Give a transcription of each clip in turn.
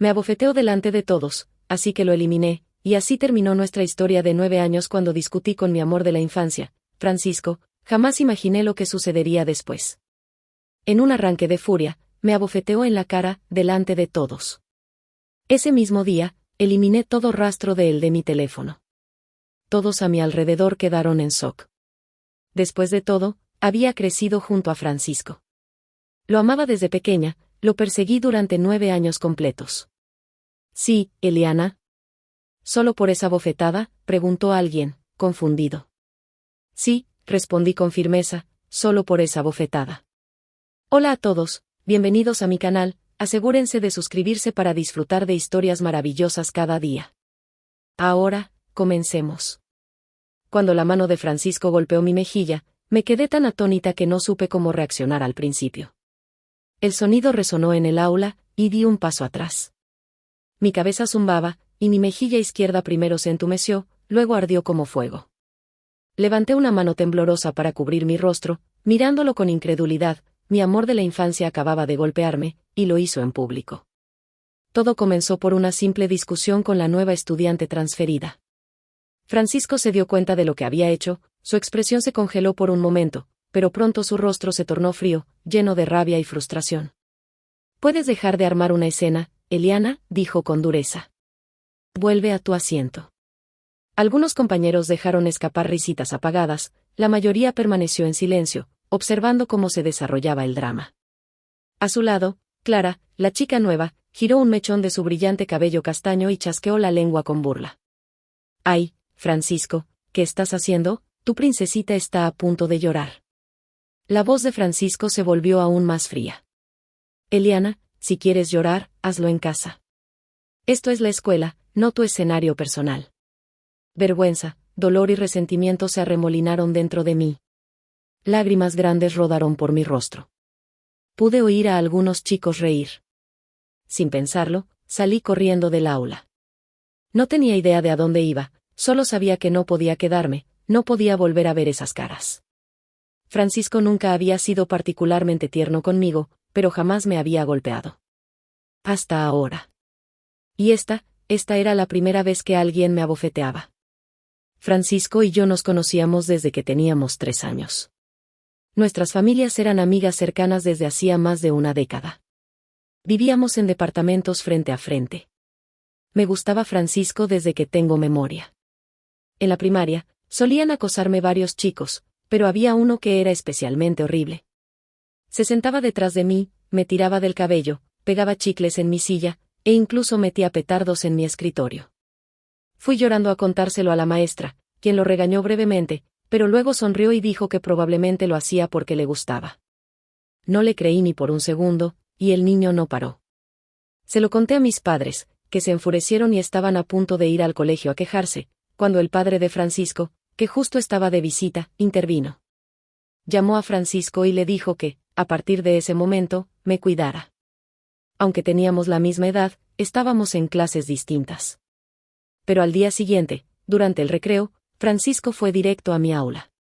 Me abofeteó delante de todos, así que lo eliminé, y así terminó nuestra historia de 9 años cuando discutí con mi amor de la infancia, Francisco. Jamás imaginé lo que sucedería después. En un arranque de furia, me abofeteó en la cara, delante de todos. Ese mismo día, eliminé todo rastro de él de mi teléfono. Todos a mi alrededor quedaron en shock. Después de todo, había crecido junto a Francisco. Lo amaba desde pequeña, lo perseguí durante 9 años completos. Sí, Eliana. ¿Solo por esa bofetada?, preguntó alguien, confundido. Sí, respondí con firmeza, solo por esa bofetada. Hola a todos, bienvenidos a mi canal, asegúrense de suscribirse para disfrutar de historias maravillosas cada día. Ahora, comencemos. Cuando la mano de Francisco golpeó mi mejilla, me quedé tan atónita que no supe cómo reaccionar al principio. El sonido resonó en el aula, y di un paso atrás. Mi cabeza zumbaba, y mi mejilla izquierda primero se entumeció, luego ardió como fuego. Levanté una mano temblorosa para cubrir mi rostro, mirándolo con incredulidad. Mi amor de la infancia acababa de golpearme, y lo hizo en público. Todo comenzó por una simple discusión con la nueva estudiante transferida. Francisco se dio cuenta de lo que había hecho, su expresión se congeló por un momento, pero pronto su rostro se tornó frío, lleno de rabia y frustración. «¿Puedes dejar de armar una escena, Eliana?», dijo con dureza. «Vuelve a tu asiento». Algunos compañeros dejaron escapar risitas apagadas, la mayoría permaneció en silencio, observando cómo se desarrollaba el drama. A su lado, Clara, la chica nueva, giró un mechón de su brillante cabello castaño y chasqueó la lengua con burla. «Ay, Francisco, ¿qué estás haciendo? Tu princesita está a punto de llorar». La voz de Francisco se volvió aún más fría. «Eliana, si quieres llorar, hazlo en casa. Esto es la escuela, no tu escenario personal». Vergüenza, dolor y resentimiento se arremolinaron dentro de mí. Lágrimas grandes rodaron por mi rostro. Pude oír a algunos chicos reír. Sin pensarlo, salí corriendo del aula. No tenía idea de a dónde iba, solo sabía que no podía quedarme, no podía volver a ver esas caras. Francisco nunca había sido particularmente tierno conmigo, pero jamás me había golpeado. Hasta ahora. Y esta era la primera vez que alguien me abofeteaba. Francisco y yo nos conocíamos desde que teníamos 3 años. Nuestras familias eran amigas cercanas desde hacía más de una década. Vivíamos en departamentos frente a frente. Me gustaba Francisco desde que tengo memoria. En la primaria, solían acosarme varios chicos, pero había uno que era especialmente horrible. Se sentaba detrás de mí, me tiraba del cabello, pegaba chicles en mi silla, e incluso metía petardos en mi escritorio. Fui llorando a contárselo a la maestra, quien lo regañó brevemente, pero luego sonrió y dijo que probablemente lo hacía porque le gustaba. No le creí ni por un segundo, y el niño no paró. Se lo conté a mis padres, que se enfurecieron y estaban a punto de ir al colegio a quejarse, cuando el padre de Francisco, que justo estaba de visita, intervino. Llamó a Francisco y le dijo que, a partir de ese momento, me cuidara. Aunque teníamos la misma edad, estábamos en clases distintas. Pero al día siguiente, durante el recreo, Francisco fue directo a mi aula.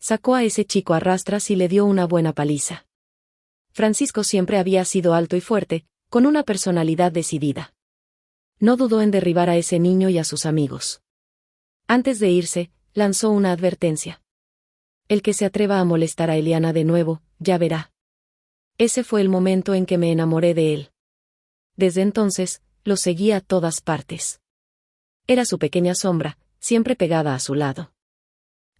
Sacó a ese chico a rastras y le dio una buena paliza. Francisco siempre había sido alto y fuerte, con una personalidad decidida. No dudó en derribar a ese niño y a sus amigos. Antes de irse, lanzó una advertencia. El que se atreva a molestar a Eliana de nuevo, ya verá. Ese fue el momento en que me enamoré de él. Desde entonces, lo seguía a todas partes. Era su pequeña sombra, siempre pegada a su lado.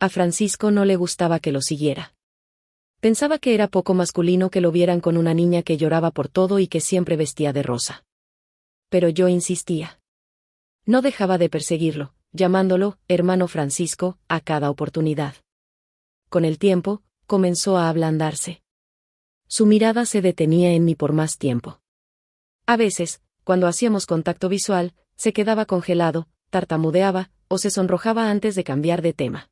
A Francisco no le gustaba que lo siguiera. Pensaba que era poco masculino que lo vieran con una niña que lloraba por todo y que siempre vestía de rosa. Pero yo insistía. No dejaba de perseguirlo, llamándolo «hermano Francisco» a cada oportunidad. Con el tiempo, comenzó a ablandarse. Su mirada se detenía en mí por más tiempo. A veces, cuando hacíamos contacto visual, se quedaba congelado, tartamudeaba, o se sonrojaba antes de cambiar de tema.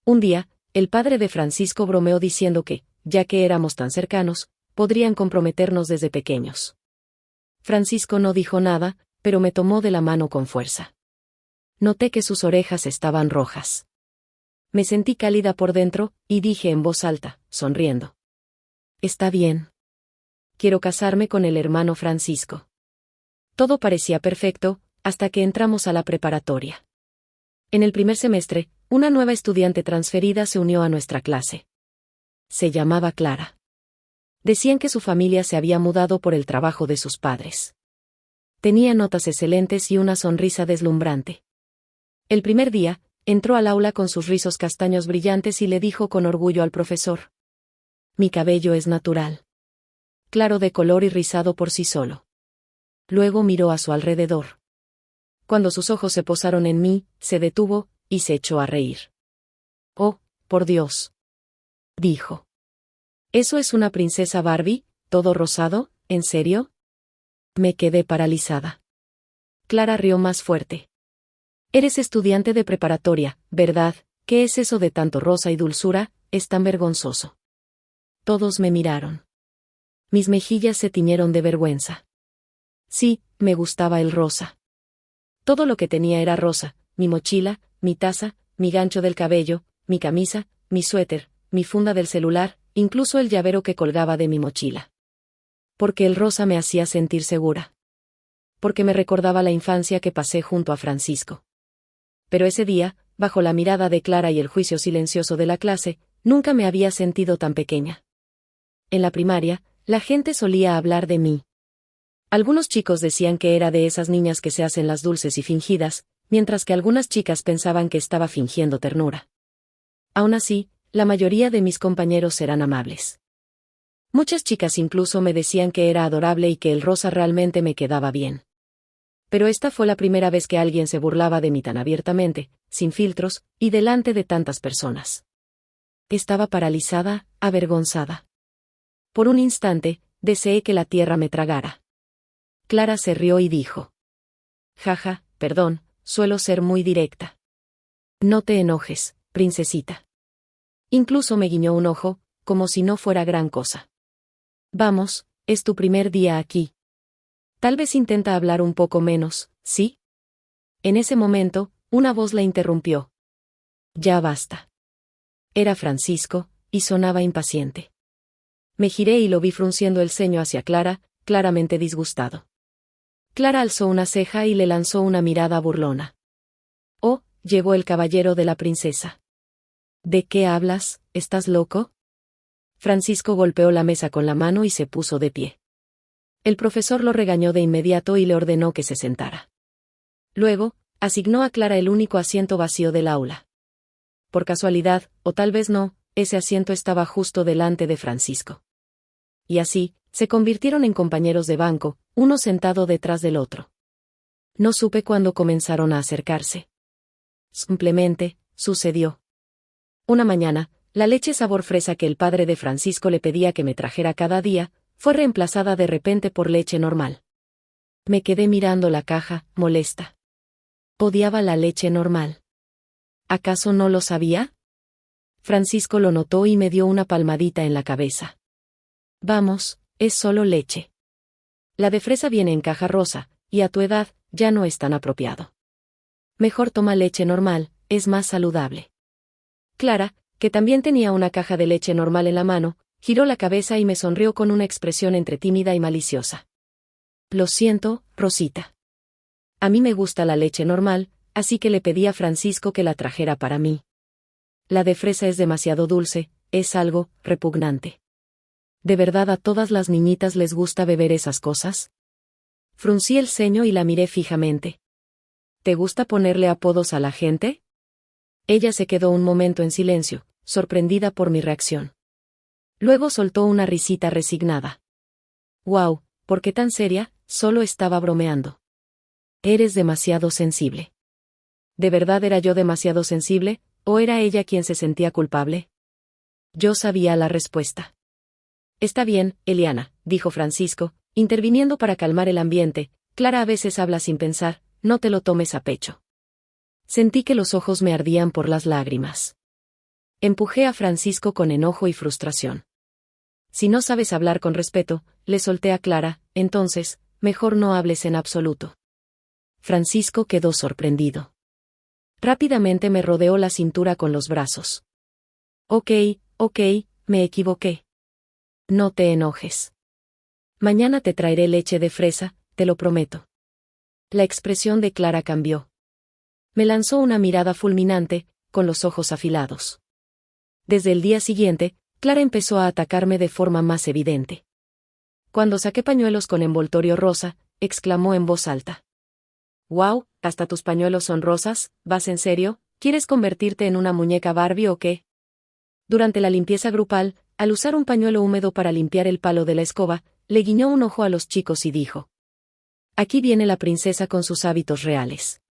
Un día, el padre de Francisco bromeó diciendo que, ya que éramos tan cercanos, podrían comprometernos desde pequeños. Francisco no dijo nada, pero me tomó de la mano con fuerza. Noté que sus orejas estaban rojas. Me sentí cálida por dentro, y dije en voz alta, sonriendo: «Está bien. Quiero casarme con el hermano Francisco». Todo parecía perfecto, hasta que entramos a la preparatoria. En el primer semestre, una nueva estudiante transferida se unió a nuestra clase. Se llamaba Clara. Decían que su familia se había mudado por el trabajo de sus padres. Tenía notas excelentes y una sonrisa deslumbrante. El primer día, entró al aula con sus rizos castaños brillantes y le dijo con orgullo al profesor: «Mi cabello es natural. Claro de color y rizado por sí solo». Luego miró a su alrededor. Cuando sus ojos se posaron en mí, se detuvo, y se echó a reír. «Oh, por Dios», dijo. «¿Eso es una princesa Barbie, todo rosado, en serio?». Me quedé paralizada. Clara rió más fuerte. «Eres estudiante de preparatoria, ¿verdad? ¿Qué es eso de tanto rosa y dulzura? Es tan vergonzoso». Todos me miraron. Mis mejillas se tiñeron de vergüenza. Sí, me gustaba el rosa. Todo lo que tenía era rosa: mi mochila, mi taza, mi gancho del cabello, mi camisa, mi suéter, mi funda del celular, incluso el llavero que colgaba de mi mochila. Porque el rosa me hacía sentir segura. Porque me recordaba la infancia que pasé junto a Francisco. Pero ese día, bajo la mirada de Clara y el juicio silencioso de la clase, nunca me había sentido tan pequeña. En la primaria, la gente solía hablar de mí. Algunos chicos decían que era de esas niñas que se hacen las dulces y fingidas, mientras que algunas chicas pensaban que estaba fingiendo ternura. Aún así, la mayoría de mis compañeros eran amables. Muchas chicas incluso me decían que era adorable y que el rosa realmente me quedaba bien. Pero esta fue la primera vez que alguien se burlaba de mí tan abiertamente, sin filtros, y delante de tantas personas. Estaba paralizada, avergonzada. Por un instante, deseé que la tierra me tragara. Clara se rió y dijo: «Jaja, perdón, suelo ser muy directa. No te enojes, princesita». Incluso me guiñó un ojo, como si no fuera gran cosa. «Vamos, es tu primer día aquí. Tal vez intenta hablar un poco menos, ¿sí?». En ese momento, una voz la interrumpió. «Ya basta». Era Francisco, y sonaba impaciente. Me giré y lo vi frunciendo el ceño hacia Clara, claramente disgustado. Clara alzó una ceja y le lanzó una mirada burlona. «Oh», llegó el caballero de la princesa. «¿De qué hablas? ¿Estás loco?». Francisco golpeó la mesa con la mano y se puso de pie. El profesor lo regañó de inmediato y le ordenó que se sentara. Luego, asignó a Clara el único asiento vacío del aula. Por casualidad, o tal vez no, ese asiento estaba justo delante de Francisco. Y así, se convirtieron en compañeros de banco, uno sentado detrás del otro. No supe cuándo comenzaron a acercarse. Simplemente, sucedió. Una mañana, la leche sabor fresa que el padre de Francisco le pedía que me trajera cada día, fue reemplazada de repente por leche normal. Me quedé mirando la caja, molesta. Odiaba la leche normal. ¿Acaso no lo sabía? Francisco lo notó y me dio una palmadita en la cabeza. «Vamos, es solo leche. La de fresa viene en caja rosa, y a tu edad, ya no es tan apropiado. Mejor toma leche normal, es más saludable». Clara, que también tenía una caja de leche normal en la mano, giró la cabeza y me sonrió con una expresión entre tímida y maliciosa. «Lo siento, Rosita. A mí me gusta la leche normal, así que le pedí a Francisco que la trajera para mí. La de fresa es demasiado dulce, es algo repugnante». ¿De verdad a todas las niñitas les gusta beber esas cosas? Fruncí el ceño y la miré fijamente. ¿Te gusta ponerle apodos a la gente? Ella se quedó un momento en silencio, sorprendida por mi reacción. Luego soltó una risita resignada. «Guau, ¿por qué tan seria? Solo estaba bromeando». «Eres demasiado sensible». ¿De verdad era yo demasiado sensible, o era ella quien se sentía culpable? Yo sabía la respuesta. «Está bien, Eliana», dijo Francisco, interviniendo para calmar el ambiente. «Clara a veces habla sin pensar, no te lo tomes a pecho». Sentí que los ojos me ardían por las lágrimas. Empujé a Francisco con enojo y frustración. «Si no sabes hablar con respeto», le solté a Clara, «entonces, mejor no hables en absoluto». Francisco quedó sorprendido. Rápidamente me rodeó la cintura con los brazos. Ok, me equivoqué. No te enojes. Mañana te traeré leche de fresa, te lo prometo». La expresión de Clara cambió. Me lanzó una mirada fulminante, con los ojos afilados. Desde el día siguiente, Clara empezó a atacarme de forma más evidente. Cuando saqué pañuelos con envoltorio rosa, exclamó en voz alta. «¡Wow! ¿Hasta tus pañuelos son rosas? ¿Vas en serio? ¿Quieres convertirte en una muñeca Barbie o qué?» Durante la limpieza grupal, al usar un pañuelo húmedo para limpiar el palo de la escoba, le guiñó un ojo a los chicos y dijo. «Aquí viene la princesa con sus hábitos reales».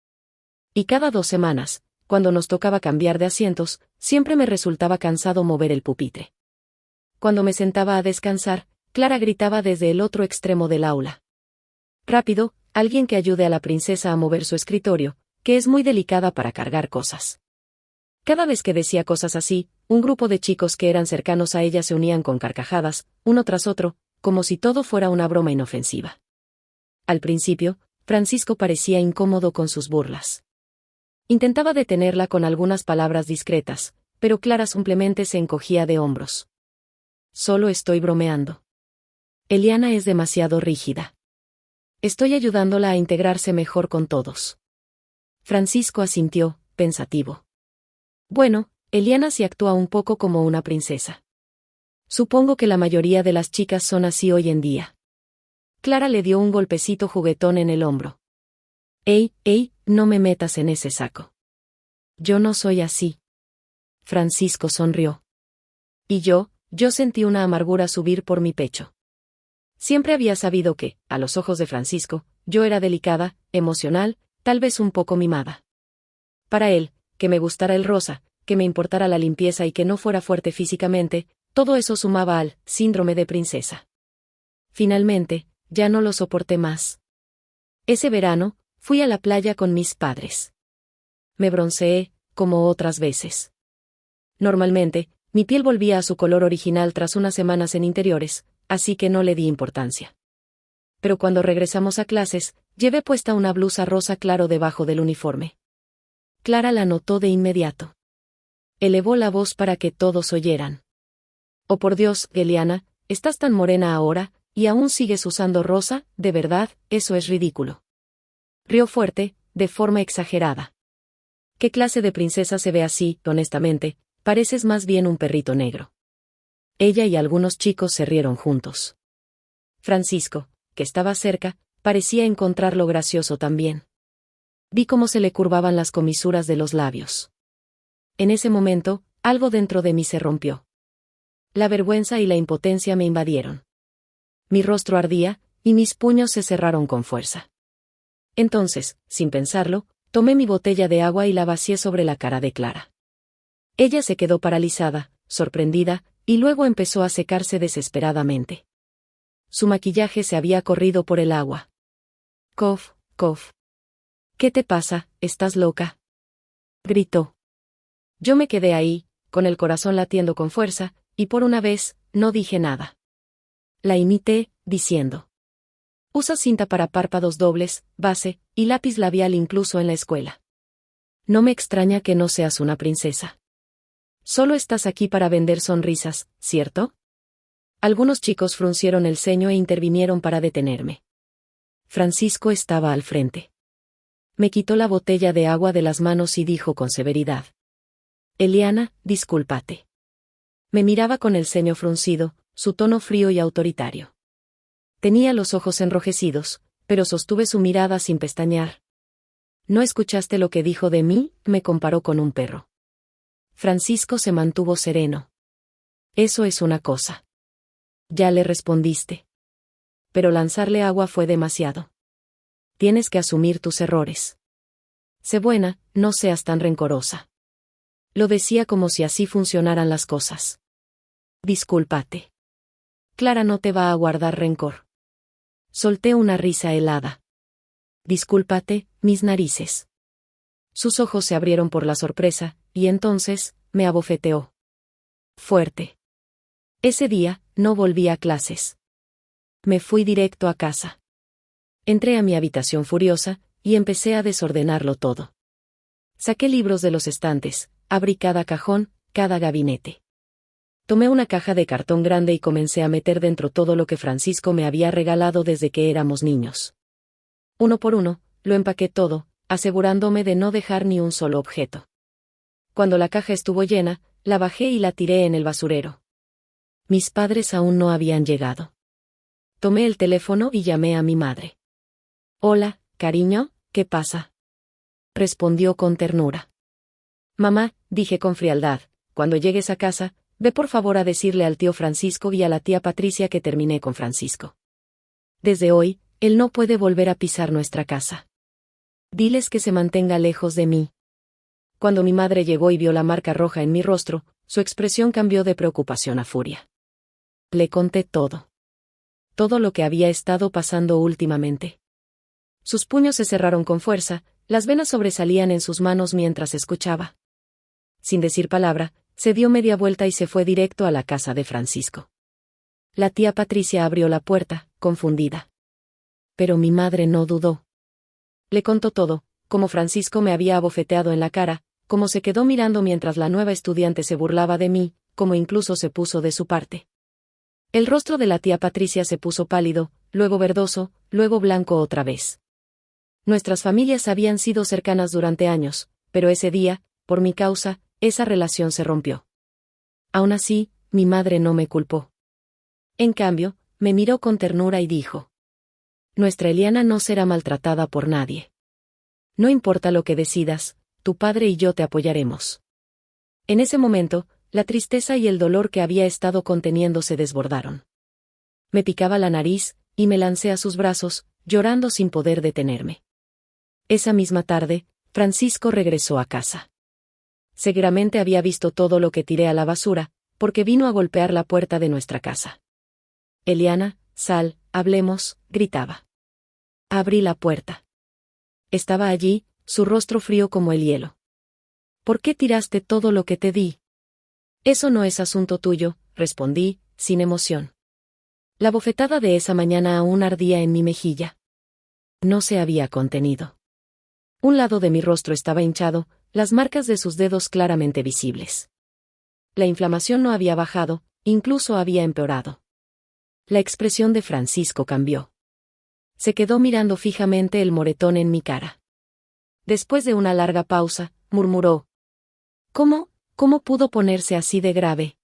Y cada 2 semanas, cuando nos tocaba cambiar de asientos, siempre me resultaba cansado mover el pupitre. Cuando me sentaba a descansar, Clara gritaba desde el otro extremo del aula. «Rápido, alguien que ayude a la princesa a mover su escritorio, que es muy delicada para cargar cosas». Cada vez que decía cosas así, un grupo de chicos que eran cercanos a ella se unían con carcajadas, uno tras otro, como si todo fuera una broma inofensiva. Al principio, Francisco parecía incómodo con sus burlas. Intentaba detenerla con algunas palabras discretas, pero Clara simplemente se encogía de hombros. «Solo estoy bromeando. Eliana es demasiado rígida. Estoy ayudándola a integrarse mejor con todos». Francisco asintió, pensativo. «Bueno, Eliana sí actúa un poco como una princesa. Supongo que la mayoría de las chicas son así hoy en día». Clara le dio un golpecito juguetón en el hombro. «Ey, no me metas en ese saco. Yo no soy así». Francisco sonrió. Y yo sentí una amargura subir por mi pecho. Siempre había sabido que, a los ojos de Francisco, yo era delicada, emocional, tal vez un poco mimada. Para él, que me gustara el rosa, que me importara la limpieza y que no fuera fuerte físicamente, todo eso sumaba al síndrome de princesa. Finalmente, ya no lo soporté más. Ese verano, fui a la playa con mis padres. Me bronceé, como otras veces. Normalmente, mi piel volvía a su color original tras unas semanas en interiores, así que no le di importancia. Pero cuando regresamos a clases, llevé puesta una blusa rosa claro debajo del uniforme. Clara la notó de inmediato. Elevó la voz para que todos oyeran. «Oh por Dios, Eliana, estás tan morena ahora, y aún sigues usando rosa, de verdad, eso es ridículo». Rió fuerte, de forma exagerada. «¿Qué clase de princesa se ve así, honestamente? Pareces más bien un perrito negro». Ella y algunos chicos se rieron juntos. Francisco, que estaba cerca, parecía encontrarlo gracioso también. Vi cómo se le curvaban las comisuras de los labios. En ese momento, algo dentro de mí se rompió. La vergüenza y la impotencia me invadieron. Mi rostro ardía, y mis puños se cerraron con fuerza. Entonces, sin pensarlo, tomé mi botella de agua y la vacié sobre la cara de Clara. Ella se quedó paralizada, sorprendida, y luego empezó a secarse desesperadamente. Su maquillaje se había corrido por el agua. «Cof. ¿Qué te pasa? ¿Estás loca?», gritó. Yo me quedé ahí, con el corazón latiendo con fuerza, y por una vez, no dije nada. La imité, diciendo. «Usas cinta para párpados dobles, base, y lápiz labial incluso en la escuela. No me extraña que no seas una princesa. Solo estás aquí para vender sonrisas, ¿cierto?». Algunos chicos fruncieron el ceño e intervinieron para detenerme. Francisco estaba al frente. Me quitó la botella de agua de las manos y dijo con severidad. «Eliana, discúlpate». Me miraba con el ceño fruncido, su tono frío y autoritario. Tenía los ojos enrojecidos, pero sostuve su mirada sin pestañear. «¿No escuchaste lo que dijo de mí?», me comparó con un perro. Francisco se mantuvo sereno. «Eso es una cosa. Ya le respondiste. Pero lanzarle agua fue demasiado. Tienes que asumir tus errores. Sé buena, no seas tan rencorosa». Lo decía como si así funcionaran las cosas. «Discúlpate. Clara no te va a guardar rencor». Solté una risa helada. «Discúlpate, mis narices». Sus ojos se abrieron por la sorpresa, y entonces, me abofeteó. Fuerte. Ese día, no volví a clases. Me fui directo a casa. Entré a mi habitación furiosa, y empecé a desordenarlo todo. Saqué libros de los estantes, abrí cada cajón, cada gabinete. Tomé una caja de cartón grande y comencé a meter dentro todo lo que Francisco me había regalado desde que éramos niños. Uno por uno, lo empaqué todo, asegurándome de no dejar ni un solo objeto. Cuando la caja estuvo llena, la bajé y la tiré en el basurero. Mis padres aún no habían llegado. Tomé el teléfono y llamé a mi madre. «Hola, cariño, ¿qué pasa?», respondió con ternura. «Mamá», dije con frialdad, «cuando llegues a casa, ve por favor a decirle al tío Francisco y a la tía Patricia que terminé con Francisco. Desde hoy, él no puede volver a pisar nuestra casa. Diles que se mantenga lejos de mí». Cuando mi madre llegó y vio la marca roja en mi rostro, su expresión cambió de preocupación a furia. Le conté todo. Todo lo que había estado pasando últimamente. Sus puños se cerraron con fuerza, las venas sobresalían en sus manos mientras escuchaba. Sin decir palabra, se dio media vuelta y se fue directo a la casa de Francisco. La tía Patricia abrió la puerta, confundida. Pero mi madre no dudó. Le contó todo, cómo Francisco me había abofeteado en la cara, cómo se quedó mirando mientras la nueva estudiante se burlaba de mí, cómo incluso se puso de su parte. El rostro de la tía Patricia se puso pálido, luego verdoso, luego blanco otra vez. Nuestras familias habían sido cercanas durante años, pero ese día, por mi causa, esa relación se rompió. Aún así, mi madre no me culpó. En cambio, me miró con ternura y dijo: «Nuestra Eliana no será maltratada por nadie. No importa lo que decidas, tu padre y yo te apoyaremos». En ese momento, la tristeza y el dolor que había estado conteniendo se desbordaron. Me picaba la nariz, y me lancé a sus brazos, llorando sin poder detenerme. Esa misma tarde, Francisco regresó a casa. Seguramente había visto todo lo que tiré a la basura, porque vino a golpear la puerta de nuestra casa. «Eliana, sal, hablemos», gritaba. Abrí la puerta. Estaba allí, su rostro frío como el hielo. «¿Por qué tiraste todo lo que te di?». «Eso no es asunto tuyo», respondí, sin emoción. La bofetada de esa mañana aún ardía en mi mejilla. No se había contenido. Un lado de mi rostro estaba hinchado, las marcas de sus dedos claramente visibles. La inflamación no había bajado, incluso había empeorado. La expresión de Francisco cambió. Se quedó mirando fijamente el moretón en mi cara. Después de una larga pausa, murmuró: ¿Cómo pudo ponerse así de grave?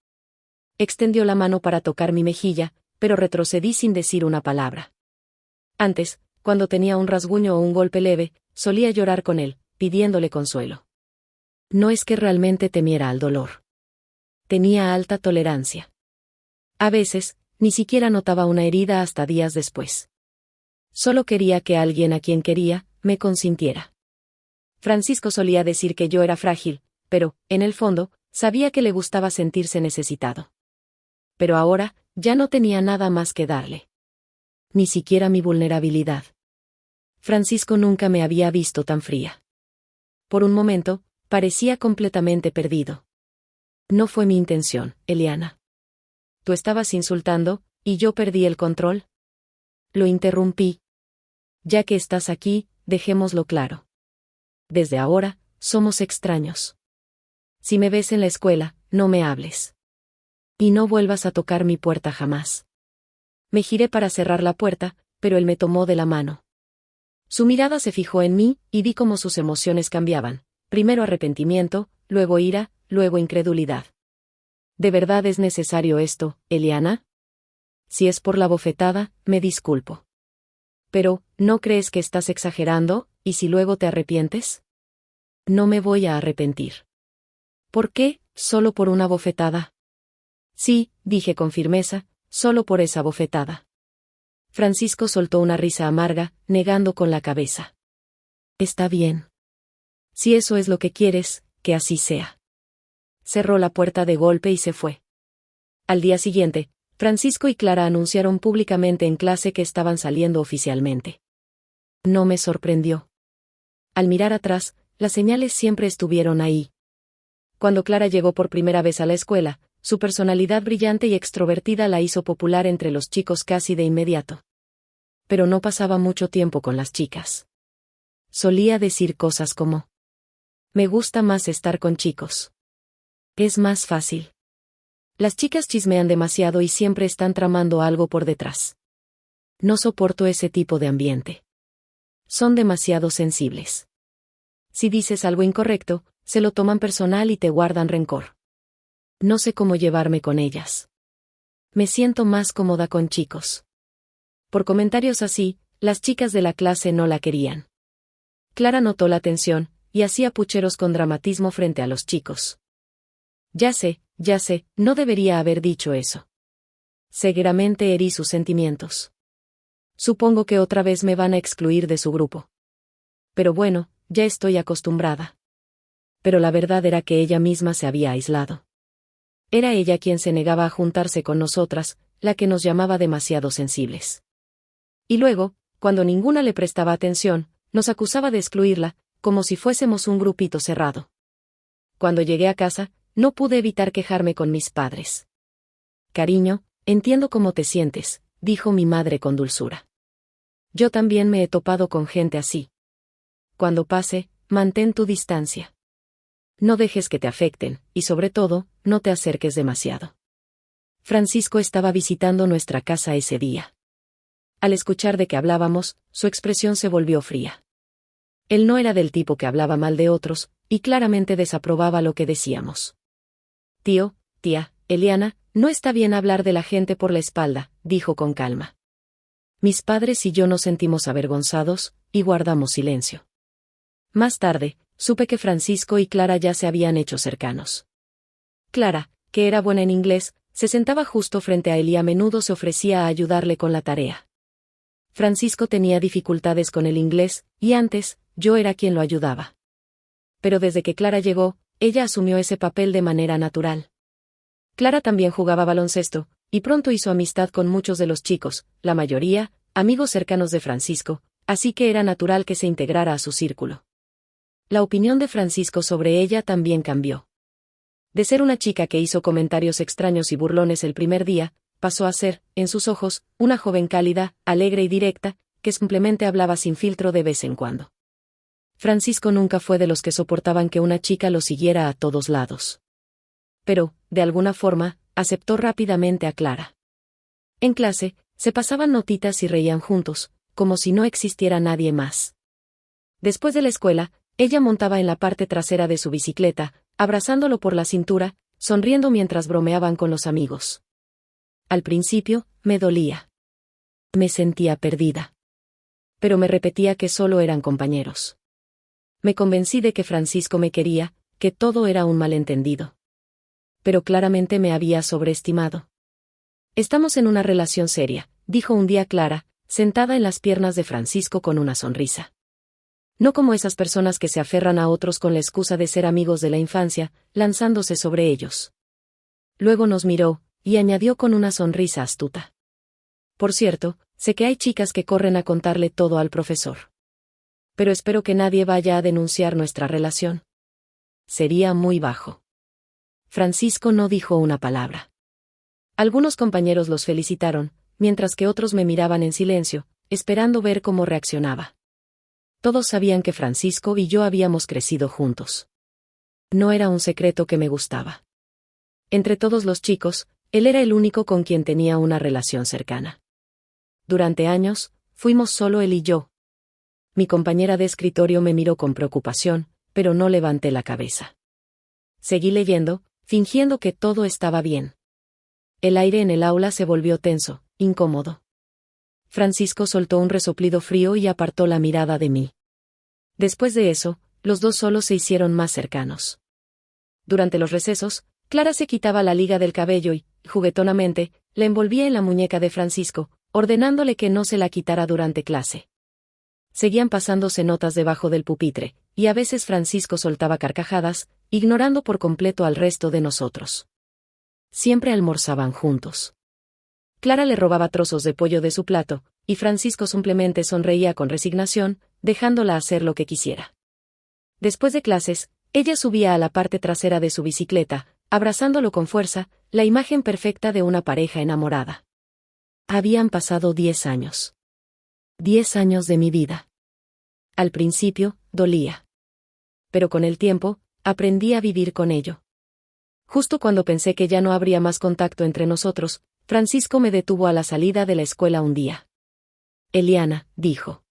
Extendió la mano para tocar mi mejilla, pero retrocedí sin decir una palabra. Antes, cuando tenía un rasguño o un golpe leve, solía llorar con él, pidiéndole consuelo. No es que realmente temiera al dolor. Tenía alta tolerancia. A veces, ni siquiera notaba una herida hasta días después. Solo quería que alguien a quien quería, me consintiera. Francisco solía decir que yo era frágil, pero, en el fondo, sabía que le gustaba sentirse necesitado. Pero ahora, ya no tenía nada más que darle. Ni siquiera mi vulnerabilidad. Francisco nunca me había visto tan fría. Por un momento, parecía completamente perdido. No fue mi intención, Eliana. Tú estabas insultando, y yo perdí el control. Lo interrumpí. Ya que estás aquí, dejémoslo claro. Desde ahora, somos extraños. Si me ves en la escuela, no me hables. Y no vuelvas a tocar mi puerta jamás. Me giré para cerrar la puerta, pero él me tomó de la mano. Su mirada se fijó en mí, y vi cómo sus emociones cambiaban, primero arrepentimiento, luego ira, luego incredulidad. ¿De verdad es necesario esto, Eliana? Si es por la bofetada, me disculpo. Pero, ¿no crees que estás exagerando, y si luego te arrepientes? No me voy a arrepentir. ¿Por qué, solo por una bofetada? Sí, dije con firmeza, solo por esa bofetada. Francisco soltó una risa amarga, negando con la cabeza. Está bien. Si eso es lo que quieres, que así sea. Cerró la puerta de golpe y se fue. Al día siguiente, Francisco y Clara anunciaron públicamente en clase que estaban saliendo oficialmente. No me sorprendió. Al mirar atrás, las señales siempre estuvieron ahí. Cuando Clara llegó por primera vez a la escuela, su personalidad brillante y extrovertida la hizo popular entre los chicos casi de inmediato. Pero no pasaba mucho tiempo con las chicas. Solía decir cosas como: me gusta más estar con chicos. Es más fácil. Las chicas chismean demasiado y siempre están tramando algo por detrás. No soporto ese tipo de ambiente. Son demasiado sensibles. Si dices algo incorrecto, se lo toman personal y te guardan rencor. No sé cómo llevarme con ellas. Me siento más cómoda con chicos. Por comentarios así, las chicas de la clase no la querían. Clara notó la tensión, y hacía pucheros con dramatismo frente a los chicos. Ya sé, no debería haber dicho eso. Seguramente herí sus sentimientos. Supongo que otra vez me van a excluir de su grupo. Pero bueno, ya estoy acostumbrada. Pero la verdad era que ella misma se había aislado. Era ella quien se negaba a juntarse con nosotras, la que nos llamaba demasiado sensibles. Y luego, cuando ninguna le prestaba atención, nos acusaba de excluirla, como si fuésemos un grupito cerrado. Cuando llegué a casa, no pude evitar quejarme con mis padres. Cariño, entiendo cómo te sientes, dijo mi madre con dulzura. Yo también me he topado con gente así. Cuando pase, mantén tu distancia. No dejes que te afecten, y sobre todo, no te acerques demasiado. Francisco estaba visitando nuestra casa ese día. Al escuchar de qué hablábamos, su expresión se volvió fría. Él no era del tipo que hablaba mal de otros, y claramente desaprobaba lo que decíamos. Tía, Eliana, no está bien hablar de la gente por la espalda, dijo con calma. Mis padres y yo nos sentimos avergonzados, y guardamos silencio. Más tarde, supe que Francisco y Clara ya se habían hecho cercanos. Clara, que era buena en inglés, se sentaba justo frente a él y a menudo se ofrecía a ayudarle con la tarea. Francisco tenía dificultades con el inglés, y antes, yo era quien lo ayudaba. Pero desde que Clara llegó, ella asumió ese papel de manera natural. Clara también jugaba baloncesto, y pronto hizo amistad con muchos de los chicos, la mayoría, amigos cercanos de Francisco, así que era natural que se integrara a su círculo. La opinión de Francisco sobre ella también cambió. De ser una chica que hizo comentarios extraños y burlones el primer día, pasó a ser, en sus ojos, una joven cálida, alegre y directa, que simplemente hablaba sin filtro de vez en cuando. Francisco nunca fue de los que soportaban que una chica lo siguiera a todos lados. Pero, de alguna forma, aceptó rápidamente a Clara. En clase, se pasaban notitas y reían juntos, como si no existiera nadie más. Después de la escuela, ella montaba en la parte trasera de su bicicleta, abrazándolo por la cintura, sonriendo mientras bromeaban con los amigos. Al principio, me dolía. Me sentía perdida. Pero me repetía que solo eran compañeros. Me convencí de que Francisco me quería, que todo era un malentendido. Pero claramente me había sobreestimado. Estamos en una relación seria, dijo un día Clara, sentada en las piernas de Francisco con una sonrisa. No como esas personas que se aferran a otros con la excusa de ser amigos de la infancia, lanzándose sobre ellos. Luego nos miró, y añadió con una sonrisa astuta. Por cierto, sé que hay chicas que corren a contarle todo al profesor. Pero espero que nadie vaya a denunciar nuestra relación. Sería muy bajo. Francisco no dijo una palabra. Algunos compañeros los felicitaron, mientras que otros me miraban en silencio, esperando ver cómo reaccionaba. Todos sabían que Francisco y yo habíamos crecido juntos. No era un secreto que me gustaba. Entre todos los chicos, él era el único con quien tenía una relación cercana. Durante años, fuimos solo él y yo. Mi compañera de escritorio me miró con preocupación, pero no levanté la cabeza. Seguí leyendo, fingiendo que todo estaba bien. El aire en el aula se volvió tenso, incómodo. Francisco soltó un resoplido frío y apartó la mirada de mí. Después de eso, los dos solo se hicieron más cercanos. Durante los recesos, Clara se quitaba la liga del cabello y, juguetonamente, la envolvía en la muñeca de Francisco, ordenándole que no se la quitara durante clase. Seguían pasándose notas debajo del pupitre, y a veces Francisco soltaba carcajadas, ignorando por completo al resto de nosotros. Siempre almorzaban juntos. Clara le robaba trozos de pollo de su plato, y Francisco simplemente sonreía con resignación, dejándola hacer lo que quisiera. Después de clases, ella subía a la parte trasera de su bicicleta, abrazándolo con fuerza, la imagen perfecta de una pareja enamorada. Habían pasado 10 años. 10 años de mi vida. Al principio, dolía. Pero con el tiempo, aprendí a vivir con ello. Justo cuando pensé que ya no habría más contacto entre nosotros, Francisco me detuvo a la salida de la escuela un día. Eliana, dijo.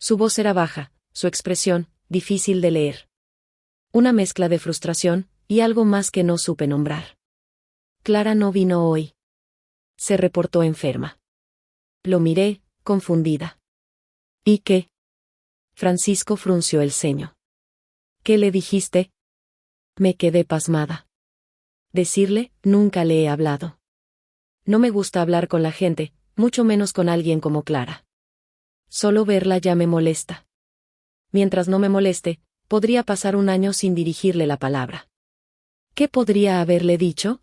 Su voz era baja, su expresión, difícil de leer. Una mezcla de frustración, y algo más que no supe nombrar. Clara no vino hoy. Se reportó enferma. Lo miré, confundida. ¿Y qué? Francisco frunció el ceño. ¿Qué le dijiste? Me quedé pasmada. Decirle, nunca le he hablado. No me gusta hablar con la gente, mucho menos con alguien como Clara. Solo verla ya me molesta. Mientras no me moleste, podría pasar un año sin dirigirle la palabra. ¿Qué podría haberle dicho?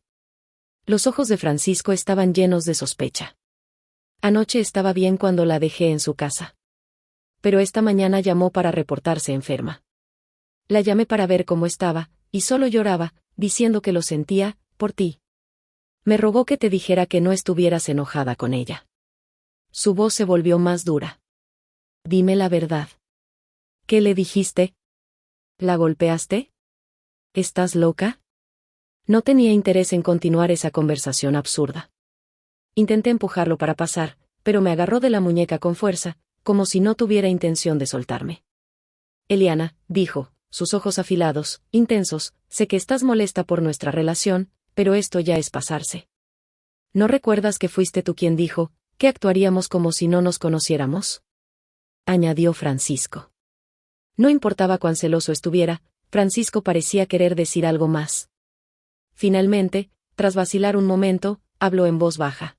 Los ojos de Francisco estaban llenos de sospecha. Anoche estaba bien cuando la dejé en su casa. Pero esta mañana llamó para reportarse enferma. La llamé para ver cómo estaba, y solo lloraba, diciendo que lo sentía, por ti. Me rogó que te dijera que no estuvieras enojada con ella. Su voz se volvió más dura. Dime la verdad. ¿Qué le dijiste? ¿La golpeaste? ¿Estás loca? No tenía interés en continuar esa conversación absurda. Intenté empujarlo para pasar, pero me agarró de la muñeca con fuerza, como si no tuviera intención de soltarme. Eliana, dijo, sus ojos afilados, intensos, sé que estás molesta por nuestra relación, pero esto ya es pasarse. ¿No recuerdas que fuiste tú quien dijo, que actuaríamos como si no nos conociéramos? Añadió Francisco. No importaba cuán celoso estuviera, Francisco parecía querer decir algo más. Finalmente, tras vacilar un momento, habló en voz baja.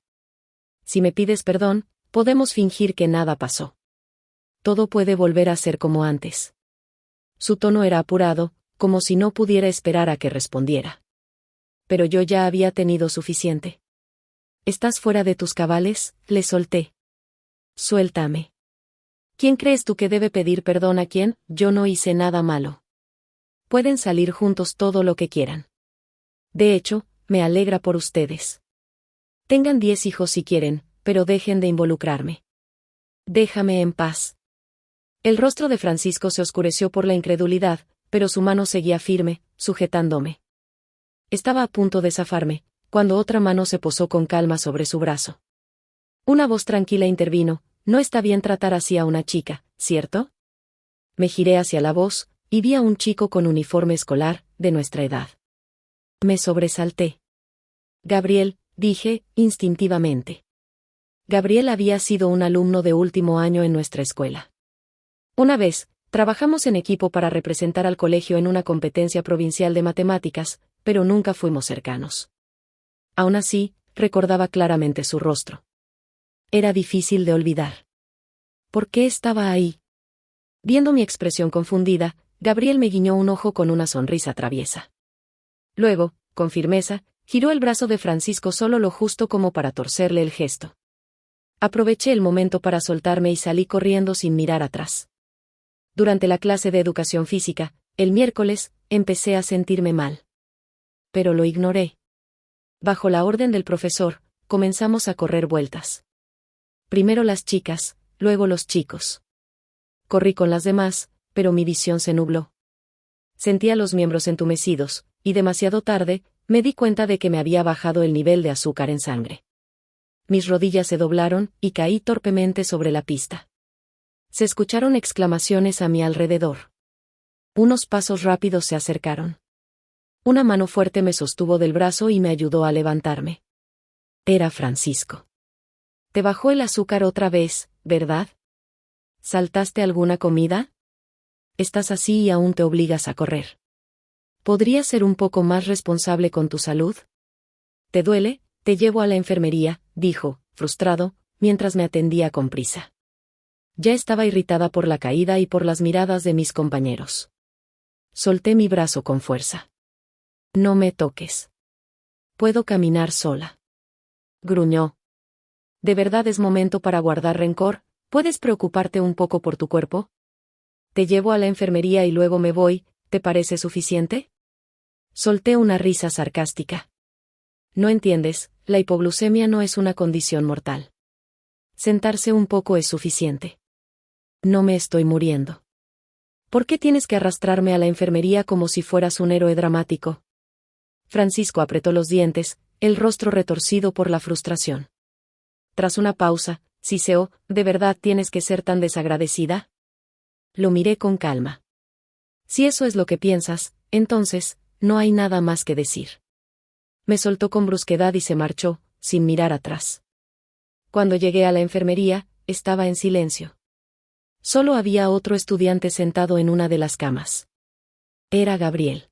Si me pides perdón, podemos fingir que nada pasó. Todo puede volver a ser como antes. Su tono era apurado, como si no pudiera esperar a que respondiera. Pero yo ya había tenido suficiente. ¿Estás fuera de tus cabales?, le solté. Suéltame. ¿Quién crees tú que debe pedir perdón a quién? Yo no hice nada malo. Pueden salir juntos todo lo que quieran. De hecho, me alegra por ustedes. Tengan 10 hijos si quieren, pero dejen de involucrarme. Déjame en paz. El rostro de Francisco se oscureció por la incredulidad, pero su mano seguía firme, sujetándome. Estaba a punto de zafarme, cuando otra mano se posó con calma sobre su brazo. Una voz tranquila intervino, no está bien tratar así a una chica, ¿cierto? Me giré hacia la voz, y vi a un chico con uniforme escolar, de nuestra edad. Me sobresalté. Gabriel, dije, instintivamente. Gabriel había sido un alumno de último año en nuestra escuela. Una vez, trabajamos en equipo para representar al colegio en una competencia provincial de matemáticas, pero nunca fuimos cercanos. Aún así, recordaba claramente su rostro. Era difícil de olvidar. ¿Por qué estaba ahí? Viendo mi expresión confundida, Gabriel me guiñó un ojo con una sonrisa traviesa. Luego, con firmeza, giró el brazo de Francisco solo lo justo como para torcerle el gesto. Aproveché el momento para soltarme y salí corriendo sin mirar atrás. Durante la clase de educación física, el miércoles, empecé a sentirme mal. Pero lo ignoré. Bajo la orden del profesor, comenzamos a correr vueltas. Primero las chicas, luego los chicos. Corrí con las demás, pero mi visión se nubló. Sentía los miembros entumecidos, y demasiado tarde, me di cuenta de que me había bajado el nivel de azúcar en sangre. Mis rodillas se doblaron, y caí torpemente sobre la pista. Se escucharon exclamaciones a mi alrededor. Unos pasos rápidos se acercaron. Una mano fuerte me sostuvo del brazo y me ayudó a levantarme. Era Francisco. Te bajó el azúcar otra vez, ¿verdad? ¿Saltaste alguna comida? Estás así y aún te obligas a correr. ¿Podrías ser un poco más responsable con tu salud? ¿Te duele? Te llevo a la enfermería, dijo, frustrado, mientras me atendía con prisa. Ya estaba irritada por la caída y por las miradas de mis compañeros. Solté mi brazo con fuerza. No me toques. Puedo caminar sola. Gruñó. ¿De verdad es momento para guardar rencor? ¿Puedes preocuparte un poco por tu cuerpo? Te llevo a la enfermería y luego me voy, ¿te parece suficiente? Solté una risa sarcástica. No entiendes, la hipoglucemia no es una condición mortal. Sentarse un poco es suficiente. No me estoy muriendo. ¿Por qué tienes que arrastrarme a la enfermería como si fueras un héroe dramático? Francisco apretó los dientes, el rostro retorcido por la frustración. Tras una pausa, siseó, ¿de verdad tienes que ser tan desagradecida? Lo miré con calma. Si eso es lo que piensas, entonces, no hay nada más que decir. Me soltó con brusquedad y se marchó, sin mirar atrás. Cuando llegué a la enfermería, estaba en silencio. Solo había otro estudiante sentado en una de las camas. Era Gabriel.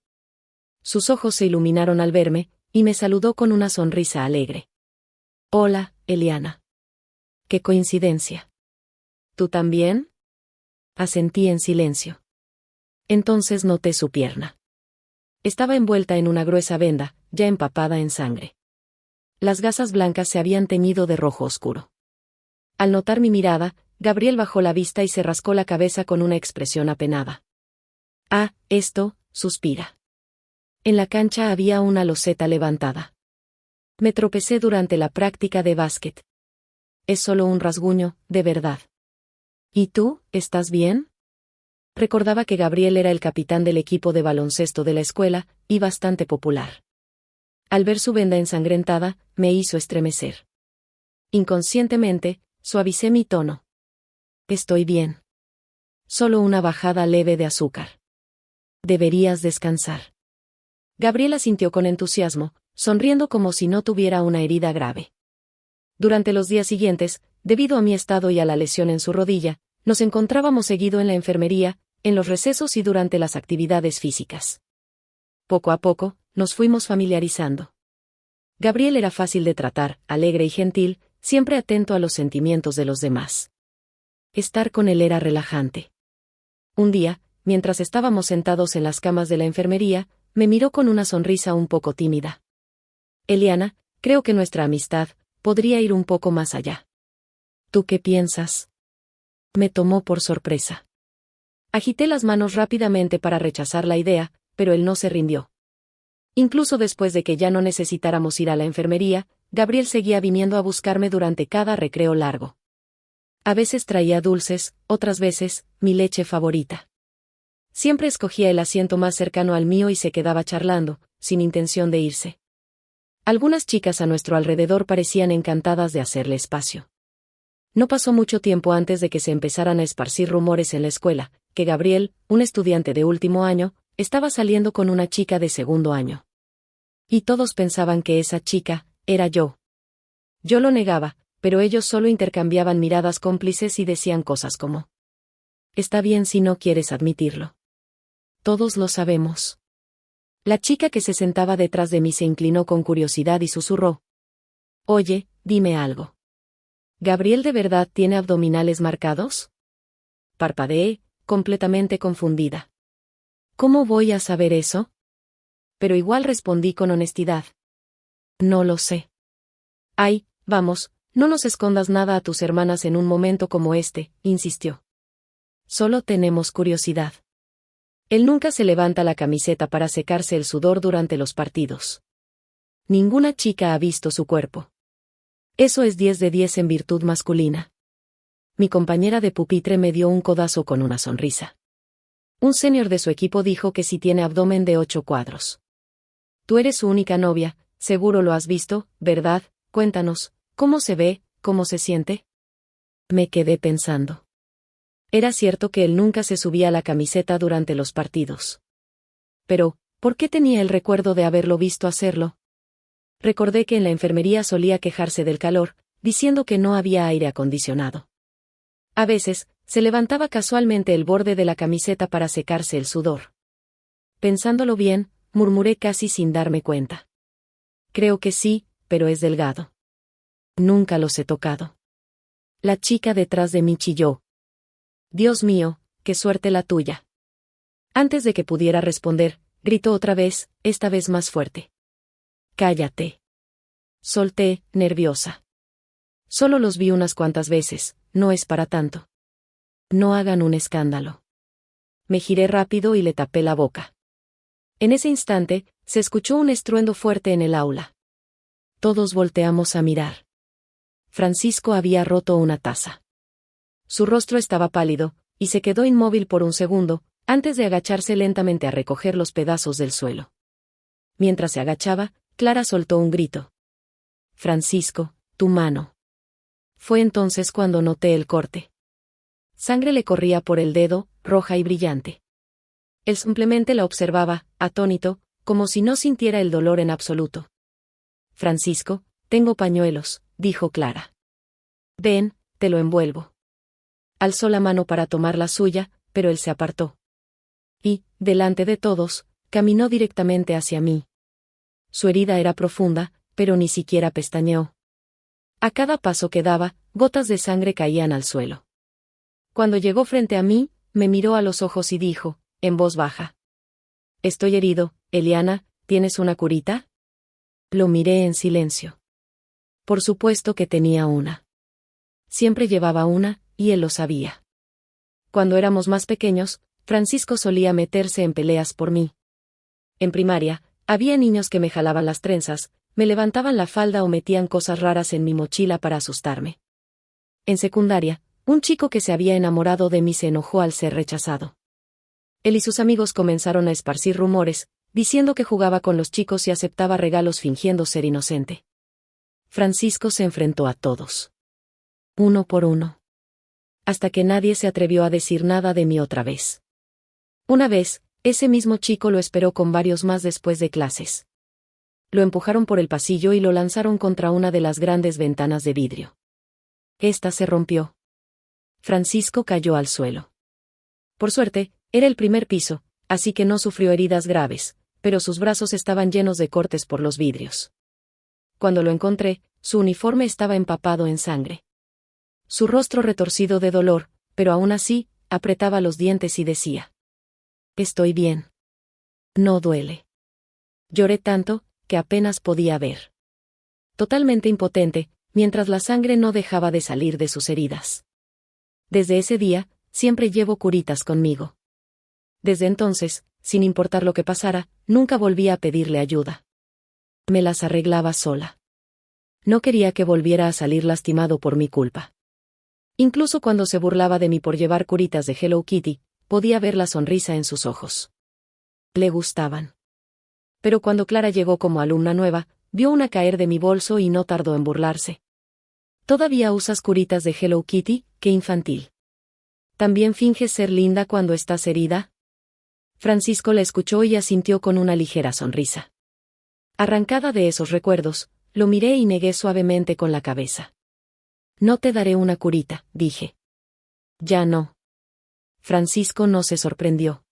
Sus ojos se iluminaron al verme, y me saludó con una sonrisa alegre. Hola, Eliana. ¡Qué coincidencia! ¿Tú también? Asentí en silencio. Entonces noté su pierna. Estaba envuelta en una gruesa venda, ya empapada en sangre. Las gasas blancas se habían teñido de rojo oscuro. Al notar mi mirada, Gabriel bajó la vista y se rascó la cabeza con una expresión apenada. Ah, esto, suspira. En la cancha había una loseta levantada. Me tropecé durante la práctica de básquet. Es solo un rasguño, de verdad. ¿Y tú, estás bien? Recordaba que Gabriel era el capitán del equipo de baloncesto de la escuela, y bastante popular. Al ver su venda ensangrentada, me hizo estremecer. Inconscientemente, suavicé mi tono. Estoy bien. Solo una bajada leve de azúcar. Deberías descansar. Gabriel asintió con entusiasmo, sonriendo como si no tuviera una herida grave. Durante los días siguientes, debido a mi estado y a la lesión en su rodilla, nos encontrábamos seguido en la enfermería, en los recesos y durante las actividades físicas. Poco a poco, nos fuimos familiarizando. Gabriel era fácil de tratar, alegre y gentil, siempre atento a los sentimientos de los demás. Estar con él era relajante. Un día, mientras estábamos sentados en las camas de la enfermería, me miró con una sonrisa un poco tímida. Eliana, creo que nuestra amistad podría ir un poco más allá. ¿Tú qué piensas? Me tomó por sorpresa. Agité las manos rápidamente para rechazar la idea, pero él no se rindió. Incluso después de que ya no necesitáramos ir a la enfermería, Gabriel seguía viniendo a buscarme durante cada recreo largo. A veces traía dulces, otras veces, mi leche favorita. Siempre escogía el asiento más cercano al mío y se quedaba charlando, sin intención de irse. Algunas chicas a nuestro alrededor parecían encantadas de hacerle espacio. No pasó mucho tiempo antes de que se empezaran a esparcir rumores en la escuela, que Gabriel, un estudiante de último año, estaba saliendo con una chica de segundo año. Y todos pensaban que esa chica era yo. Yo lo negaba, pero ellos solo intercambiaban miradas cómplices y decían cosas como: está bien si no quieres admitirlo. Todos lo sabemos. La chica que se sentaba detrás de mí se inclinó con curiosidad y susurró: oye, dime algo. ¿Gabriel de verdad tiene abdominales marcados? Parpadeé, completamente confundida. ¿Cómo voy a saber eso? Pero igual respondí con honestidad. No lo sé. Ay, vamos, no nos escondas nada a tus hermanas en un momento como este, insistió. Solo tenemos curiosidad. Él nunca se levanta la camiseta para secarse el sudor durante los partidos. Ninguna chica ha visto su cuerpo. Eso es 10 de 10 en virtud masculina. Mi compañera de pupitre me dio un codazo con una sonrisa. Un senior de su equipo dijo que sí tiene abdomen de 8 cuadros. Tú eres su única novia, seguro lo has visto, ¿verdad? Cuéntanos, ¿cómo se ve, cómo se siente? Me quedé pensando. Era cierto que él nunca se subía la camiseta durante los partidos. Pero, ¿por qué tenía el recuerdo de haberlo visto hacerlo? Recordé que en la enfermería solía quejarse del calor, diciendo que no había aire acondicionado. A veces, se levantaba casualmente el borde de la camiseta para secarse el sudor. Pensándolo bien, murmuré casi sin darme cuenta. Creo que sí, pero es delgado. Nunca los he tocado. La chica detrás de mí chilló. Dios mío, qué suerte la tuya. Antes de que pudiera responder, gritó otra vez, esta vez más fuerte. Cállate. Solté, nerviosa. Solo los vi unas cuantas veces, no es para tanto. No hagan un escándalo. Me giré rápido y le tapé la boca. En ese instante, se escuchó un estruendo fuerte en el aula. Todos volteamos a mirar. Francisco había roto una taza. Su rostro estaba pálido, y se quedó inmóvil por un segundo, antes de agacharse lentamente a recoger los pedazos del suelo. Mientras se agachaba, Clara soltó un grito. Francisco, tu mano. Fue entonces cuando noté el corte. Sangre le corría por el dedo, roja y brillante. Él simplemente la observaba, atónito, como si no sintiera el dolor en absoluto. Francisco, tengo pañuelos, dijo Clara. Ven, te lo envuelvo. Alzó la mano para tomar la suya, pero él se apartó. Y, delante de todos, caminó directamente hacia mí. Su herida era profunda, pero ni siquiera pestañeó. A cada paso que daba, gotas de sangre caían al suelo. Cuando llegó frente a mí, me miró a los ojos y dijo, en voz baja: «Estoy herido, Eliana, ¿tienes una curita?». Lo miré en silencio. Por supuesto que tenía una. Siempre llevaba una, y él lo sabía. Cuando éramos más pequeños, Francisco solía meterse en peleas por mí. En primaria, había niños que me jalaban las trenzas, me levantaban la falda o metían cosas raras en mi mochila para asustarme. En secundaria, un chico que se había enamorado de mí se enojó al ser rechazado. Él y sus amigos comenzaron a esparcir rumores, diciendo que jugaba con los chicos y aceptaba regalos fingiendo ser inocente. Francisco se enfrentó a todos. Uno por uno. Hasta que nadie se atrevió a decir nada de mí otra vez. Una vez, ese mismo chico lo esperó con varios más después de clases. Lo empujaron por el pasillo y lo lanzaron contra una de las grandes ventanas de vidrio. Esta se rompió. Francisco cayó al suelo. Por suerte, era el primer piso, así que no sufrió heridas graves, pero sus brazos estaban llenos de cortes por los vidrios. Cuando lo encontré, su uniforme estaba empapado en sangre. Su rostro retorcido de dolor, pero aún así, apretaba los dientes y decía: «Estoy bien. No duele». Lloré tanto, que apenas podía ver. Totalmente impotente, mientras la sangre no dejaba de salir de sus heridas. Desde ese día, siempre llevo curitas conmigo. Desde entonces, sin importar lo que pasara, nunca volví a pedirle ayuda. Me las arreglaba sola. No quería que volviera a salir lastimado por mi culpa. Incluso cuando se burlaba de mí por llevar curitas de Hello Kitty, podía ver la sonrisa en sus ojos. Le gustaban. Pero cuando Clara llegó como alumna nueva, vio una caer de mi bolso y no tardó en burlarse. «¿Todavía usas curitas de Hello Kitty? ¡Qué infantil! ¿También finges ser linda cuando estás herida?». Francisco la escuchó y asintió con una ligera sonrisa. Arrancada de esos recuerdos, lo miré y negué suavemente con la cabeza. «No te daré una curita», dije. «Ya no». Francisco no se sorprendió.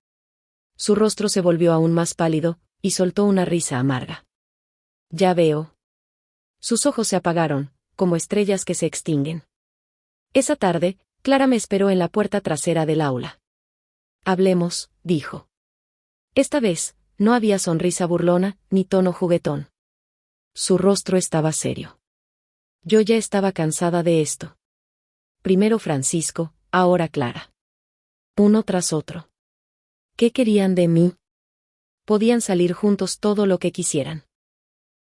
Su rostro se volvió aún más pálido, y soltó una risa amarga. «Ya veo». Sus ojos se apagaron, como estrellas que se extinguen. Esa tarde, Clara me esperó en la puerta trasera del aula. «Hablemos», dijo. Esta vez, no había sonrisa burlona, ni tono juguetón. Su rostro estaba serio. Yo ya estaba cansada de esto. Primero Francisco, ahora Clara. Uno tras otro. ¿Qué querían de mí? Podían salir juntos todo lo que quisieran.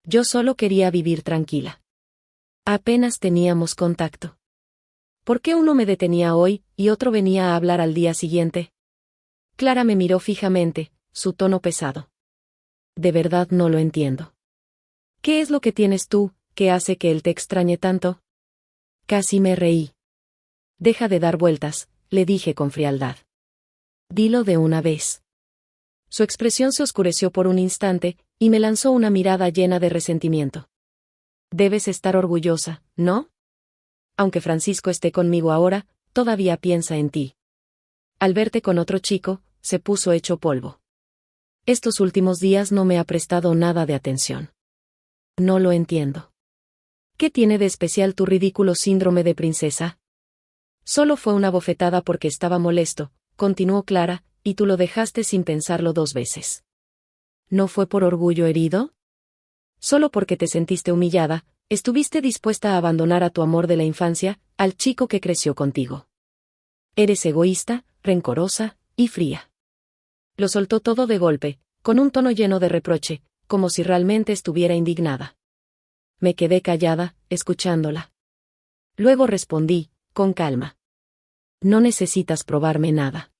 Yo solo quería vivir tranquila. Apenas teníamos contacto. ¿Por qué uno me detenía hoy, y otro venía a hablar al día siguiente? Clara me miró fijamente, su tono pesado. «De verdad no lo entiendo. ¿Qué es lo que tienes tú, que hace que él te extrañe tanto?». Casi me reí. «Deja de dar vueltas», le dije con frialdad. «Dilo de una vez». Su expresión se oscureció por un instante, y me lanzó una mirada llena de resentimiento. «Debes estar orgullosa, ¿no? Aunque Francisco esté conmigo ahora, todavía piensa en ti. Al verte con otro chico, se puso hecho polvo. Estos últimos días no me ha prestado nada de atención. No lo entiendo. ¿Qué tiene de especial tu ridículo síndrome de princesa?». «Solo fue una bofetada porque estaba molesto», continuó Clara, «y tú lo dejaste sin pensarlo 2 veces. ¿No fue por orgullo herido? Solo porque te sentiste humillada, estuviste dispuesta a abandonar a tu amor de la infancia, al chico que creció contigo. Eres egoísta, rencorosa y fría». Lo soltó todo de golpe, con un tono lleno de reproche, como si realmente estuviera indignada. Me quedé callada, escuchándola. Luego respondí, con calma: «No necesitas probarme nada.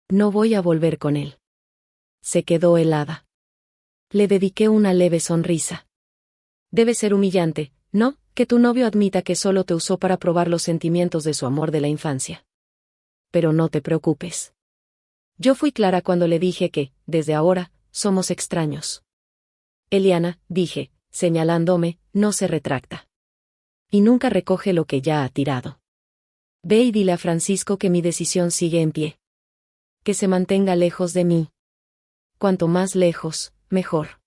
No voy a volver con él». Se quedó helada. Le dediqué una leve sonrisa. «Debe ser humillante, ¿no?, que tu novio admita que solo te usó para probar los sentimientos de su amor de la infancia. Pero no te preocupes. Yo fui clara cuando le dije que, desde ahora, somos extraños. Eliana, dije, señalándome, no se retracta. Y nunca recoge lo que ya ha tirado. Ve y dile a Francisco que mi decisión sigue en pie. Que se mantenga lejos de mí. Cuanto más lejos, mejor.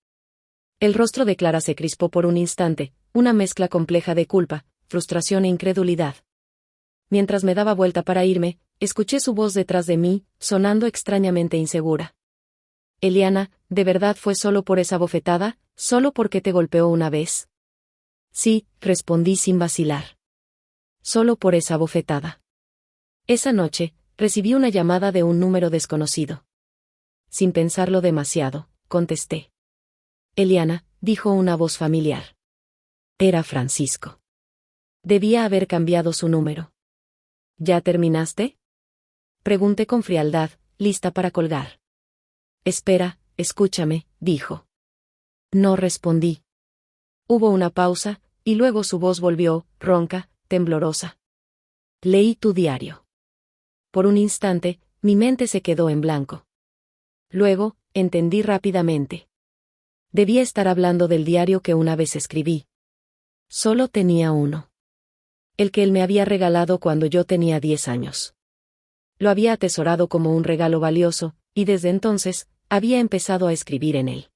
El rostro de Clara se crispó por un instante, una mezcla compleja de culpa, frustración e incredulidad. Mientras me daba vuelta para irme, escuché su voz detrás de mí, sonando extrañamente insegura. Eliana, ¿de verdad fue solo por esa bofetada, solo porque te golpeó una vez? Sí, respondí sin vacilar. Solo por esa bofetada. Esa noche, recibí una llamada de un número desconocido. Sin pensarlo demasiado, contesté. Eliana, dijo una voz familiar. Era Francisco. Debía haber cambiado su número. ¿Ya terminaste? Pregunté con frialdad, lista para colgar. Espera, escúchame, dijo. No respondí. Hubo una pausa, y luego su voz volvió, ronca, temblorosa. Leí tu diario. Por un instante, mi mente se quedó en blanco. Luego, entendí rápidamente. Debía estar hablando del diario que una vez escribí. Solo tenía uno. El que él me había regalado cuando yo tenía 10 años. Lo había atesorado como un regalo valioso, y desde entonces, había empezado a escribir en él.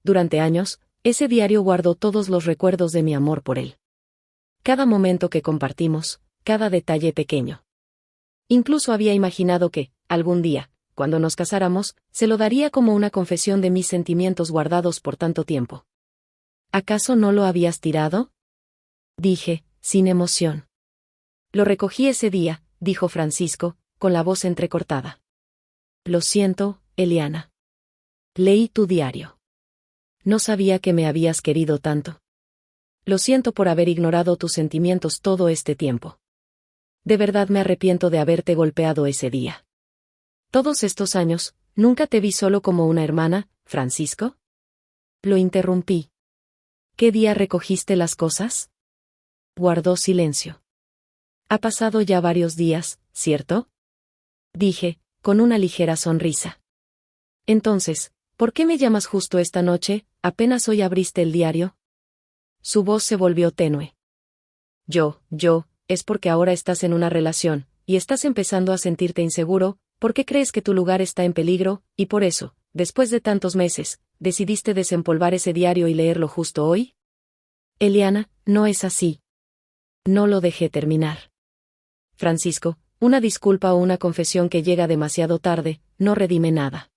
Durante años, ese diario guardó todos los recuerdos de mi amor por él. Cada momento que compartimos, cada detalle pequeño. Incluso había imaginado que, algún día, cuando nos casáramos, se lo daría como una confesión de mis sentimientos guardados por tanto tiempo. ¿Acaso no lo habías tirado? Dije, sin emoción. Lo recogí ese día, dijo Francisco, con la voz entrecortada. Lo siento, Eliana. Leí tu diario. No sabía que me habías querido tanto. Lo siento por haber ignorado tus sentimientos todo este tiempo. De verdad me arrepiento de haberte golpeado ese día. Todos estos años, ¿nunca te vi solo como una hermana, Francisco? Lo interrumpí. ¿Qué día recogiste las cosas? Guardó silencio. Ha pasado ya varios días, ¿cierto? Dije, con una ligera sonrisa. Entonces, ¿por qué me llamas justo esta noche, apenas hoy abriste el diario? Su voz se volvió tenue. Es porque ahora estás en una relación, y estás empezando a sentirte inseguro, porque crees que tu lugar está en peligro, y por eso, después de tantos meses, decidiste desempolvar ese diario y leerlo justo hoy? Eliana, no es así. No lo dejé terminar. Francisco, una disculpa o una confesión que llega demasiado tarde, no redime nada.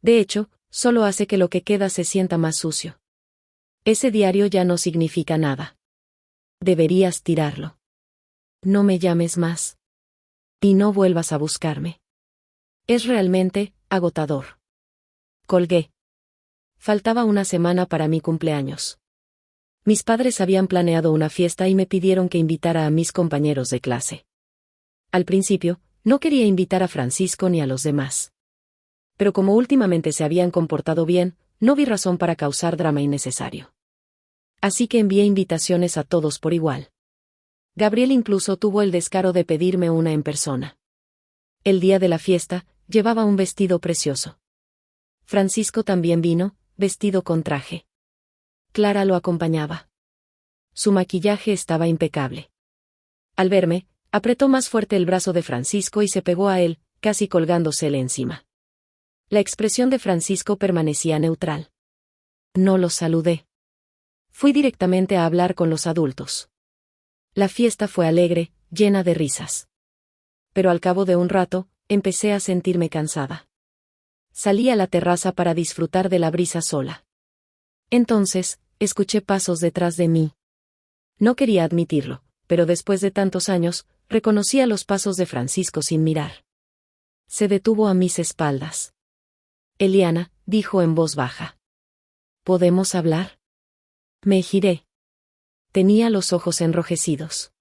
De hecho, solo hace que lo que queda se sienta más sucio. Ese diario ya no significa nada. Deberías tirarlo. No me llames más. Y no vuelvas a buscarme. Es realmente agotador. Colgué. Faltaba una semana para mi cumpleaños. Mis padres habían planeado una fiesta y me pidieron que invitara a mis compañeros de clase. Al principio, no quería invitar a Francisco ni a los demás. Pero como últimamente se habían comportado bien, no vi razón para causar drama innecesario. Así que envié invitaciones a todos por igual. Gabriel incluso tuvo el descaro de pedirme una en persona. El día de la fiesta, llevaba un vestido precioso. Francisco también vino, vestido con traje. Clara lo acompañaba. Su maquillaje estaba impecable. Al verme, apretó más fuerte el brazo de Francisco y se pegó a él, casi colgándosele encima. La expresión de Francisco permanecía neutral. No los saludé. Fui directamente a hablar con los adultos. La fiesta fue alegre, llena de risas. Pero al cabo de un rato, empecé a sentirme cansada. Salí a la terraza para disfrutar de la brisa sola. Entonces, escuché pasos detrás de mí. No quería admitirlo, pero después de tantos años, reconocía los pasos de Francisco sin mirar. Se detuvo a mis espaldas. Eliana, dijo en voz baja. ¿Podemos hablar? Me giré. Tenía los ojos enrojecidos.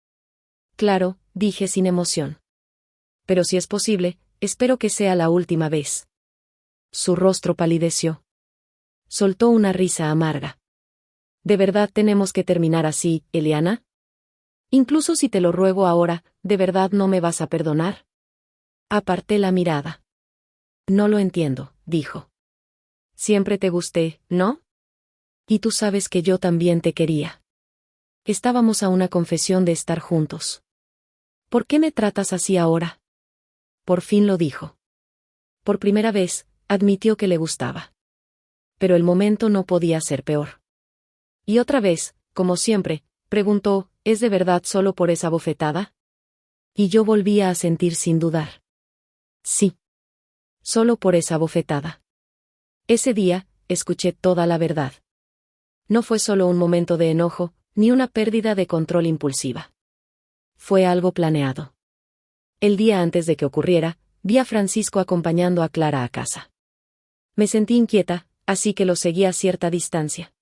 Claro, dije sin emoción. Pero si es posible, espero que sea la última vez. Su rostro palideció. Soltó una risa amarga. ¿De verdad tenemos que terminar así, Eliana? Incluso si te lo ruego ahora, ¿de verdad no me vas a perdonar? Aparté la mirada. No lo entiendo, dijo. Siempre te gusté, ¿no? Y tú sabes que yo también te quería. Estábamos a una confesión de estar juntos. ¿Por qué me tratas así ahora? Por fin lo dijo. Por primera vez, admitió que le gustaba. Pero el momento no podía ser peor. Y otra vez, como siempre, preguntó, ¿es de verdad solo por esa bofetada? Y yo volvía a sentir sin dudar. Sí. Solo por esa bofetada. Ese día, escuché toda la verdad. No fue solo un momento de enojo, ni una pérdida de control impulsiva. Fue algo planeado. El día antes de que ocurriera, vi a Francisco acompañando a Clara a casa. Me sentí inquieta, así que lo seguí a cierta distancia.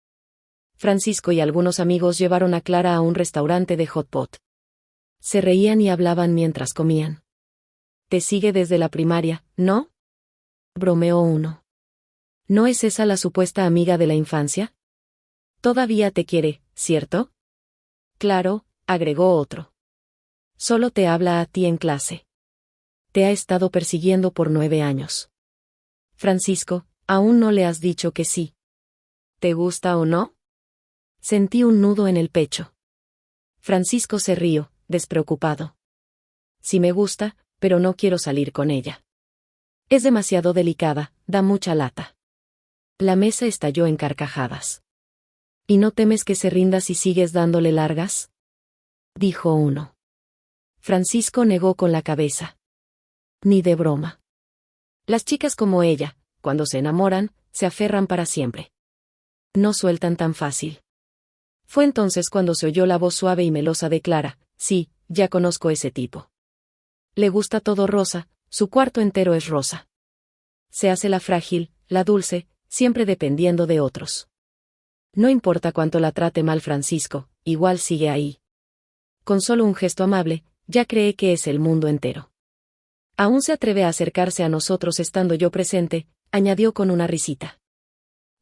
Francisco y algunos amigos llevaron a Clara a un restaurante de hot pot. Se reían y hablaban mientras comían. Te sigue desde la primaria, ¿no? Bromeó uno. ¿No es esa la supuesta amiga de la infancia? Todavía te quiere, ¿cierto? Claro, agregó otro. Solo te habla a ti en clase. Te ha estado persiguiendo por 9 años. Francisco, aún no le has dicho que sí. ¿Te gusta o no? Sentí un nudo en el pecho. Francisco se rió, despreocupado. Sí me gusta, pero no quiero salir con ella. Es demasiado delicada, da mucha lata. La mesa estalló en carcajadas. ¿Y no temes que se rinda si sigues dándole largas? Dijo uno. Francisco negó con la cabeza. Ni de broma. Las chicas como ella, cuando se enamoran, se aferran para siempre. No sueltan tan fácil. Fue entonces cuando se oyó la voz suave y melosa de Clara. Sí, ya conozco ese tipo. Le gusta todo rosa, su cuarto entero es rosa. Se hace la frágil, la dulce, siempre dependiendo de otros. No importa cuánto la trate mal Francisco, igual sigue ahí. Con solo un gesto amable, ya cree que es el mundo entero. Aún se atreve a acercarse a nosotros estando yo presente, añadió con una risita.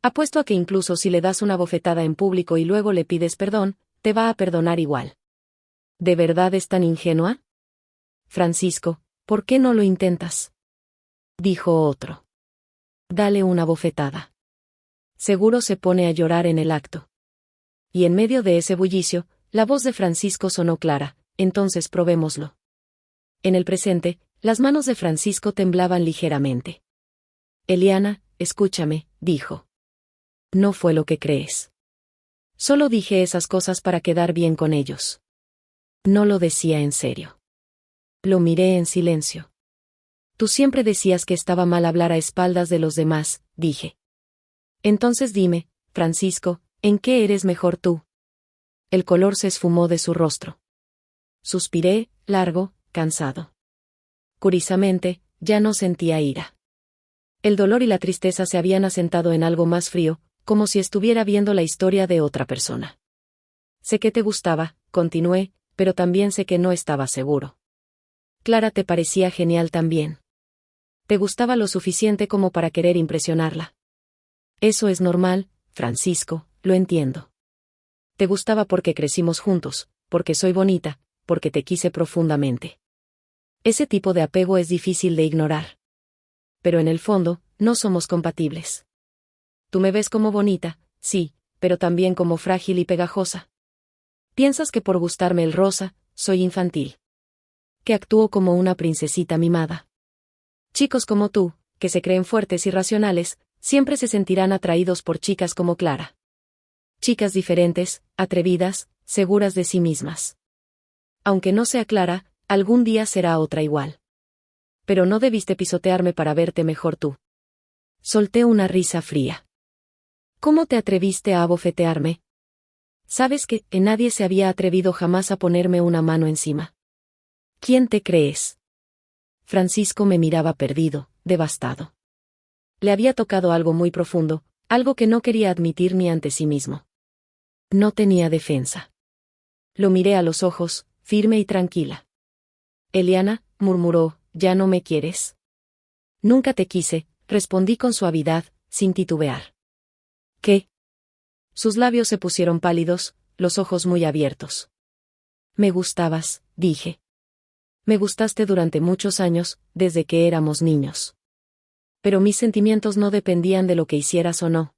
Apuesto a que incluso si le das una bofetada en público y luego le pides perdón, te va a perdonar igual. ¿De verdad es tan ingenua? Francisco, ¿por qué no lo intentas? Dijo otro. Dale una bofetada. Seguro se pone a llorar en el acto. Y en medio de ese bullicio, la voz de Francisco sonó clara, entonces probémoslo. En el presente, las manos de Francisco temblaban ligeramente. Eliana, escúchame, dijo. No fue lo que crees. Solo dije esas cosas para quedar bien con ellos. No lo decía en serio. Lo miré en silencio. Tú siempre decías que estaba mal hablar a espaldas de los demás, dije. Entonces dime, Francisco, ¿en qué eres mejor tú? El color se esfumó de su rostro. Suspiré, largo, cansado. Curiosamente, ya no sentía ira. El dolor y la tristeza se habían asentado en algo más frío, como si estuviera viendo la historia de otra persona. Sé que te gustaba, continué, pero también sé que no estaba seguro. Clara te parecía genial también. Te gustaba lo suficiente como para querer impresionarla. Eso es normal, Francisco, lo entiendo. Te gustaba porque crecimos juntos, porque soy bonita, porque te quise profundamente. Ese tipo de apego es difícil de ignorar. Pero en el fondo, no somos compatibles. Tú me ves como bonita, sí, pero también como frágil y pegajosa. Piensas que por gustarme el rosa, soy infantil. Que actúo como una princesita mimada. Chicos como tú, que se creen fuertes y racionales, siempre se sentirán atraídos por chicas como Clara. Chicas diferentes, atrevidas, seguras de sí mismas. Aunque no sea Clara, algún día será otra igual. Pero no debiste pisotearme para verte mejor tú. Solté una risa fría. ¿Cómo te atreviste a abofetearme? Sabes que nadie se había atrevido jamás a ponerme una mano encima. ¿Quién te crees? Francisco me miraba perdido, devastado. Le había tocado algo muy profundo, algo que no quería admitir ni ante sí mismo. No tenía defensa. Lo miré a los ojos, firme y tranquila. Eliana, murmuró, ¿ya no me quieres? Nunca te quise, respondí con suavidad, sin titubear. ¿Qué? Sus labios se pusieron pálidos, los ojos muy abiertos. Me gustabas, dije. Me gustaste durante muchos años, desde que éramos niños. pero mis sentimientos no dependían de lo que hicieras o no.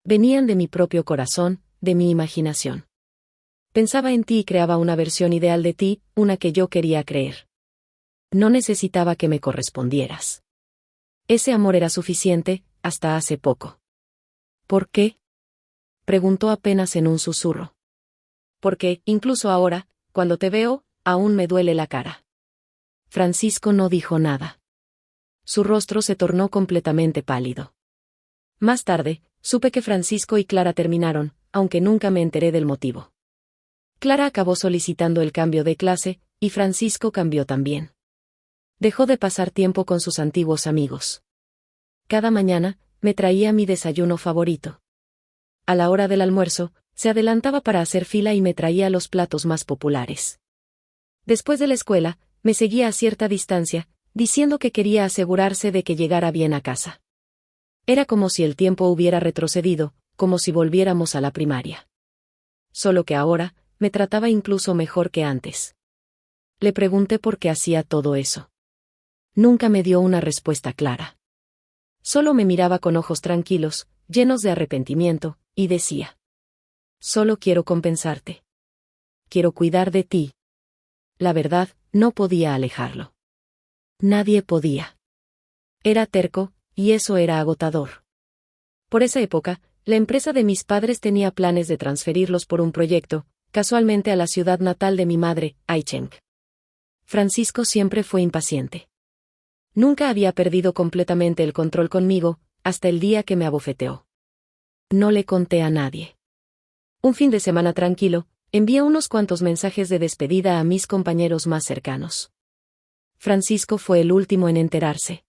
Venían de mi propio corazón, de mi imaginación. Pensaba en ti y creaba una versión ideal de ti, una que yo quería creer. No necesitaba que me correspondieras. Ese amor era suficiente, hasta hace poco. ¿Por qué? Preguntó apenas en un susurro. Porque, incluso ahora, cuando te veo, aún me duele la cara. Francisco no dijo nada. Su rostro se tornó completamente pálido. Más tarde, supe que Francisco y Clara terminaron, aunque nunca me enteré del motivo. Clara acabó solicitando el cambio de clase, y Francisco cambió también. Dejó de pasar tiempo con sus antiguos amigos. Cada mañana, me traía mi desayuno favorito. A la hora del almuerzo, se adelantaba para hacer fila y me traía los platos más populares. Después de la escuela, me seguía a cierta distancia, diciendo que quería asegurarse de que llegara bien a casa. Era como si el tiempo hubiera retrocedido, como si volviéramos a la primaria. Solo que ahora, me trataba incluso mejor que antes. Le pregunté por qué hacía todo eso. Nunca me dio una respuesta clara. Solo me miraba con ojos tranquilos, llenos de arrepentimiento, y decía: solo quiero compensarte. Quiero cuidar de ti. La verdad, no podía alejarlo. Nadie podía. Era terco, y eso era agotador. Por esa época, la empresa de mis padres tenía planes de transferirlos por un proyecto, casualmente a la ciudad natal de mi madre, Aicheng. Francisco siempre fue impaciente. Nunca había perdido completamente el control conmigo, hasta el día que me abofeteó. No le conté a nadie. Un fin de semana tranquilo, envié unos cuantos mensajes de despedida a mis compañeros más cercanos. Francisco fue el último en enterarse.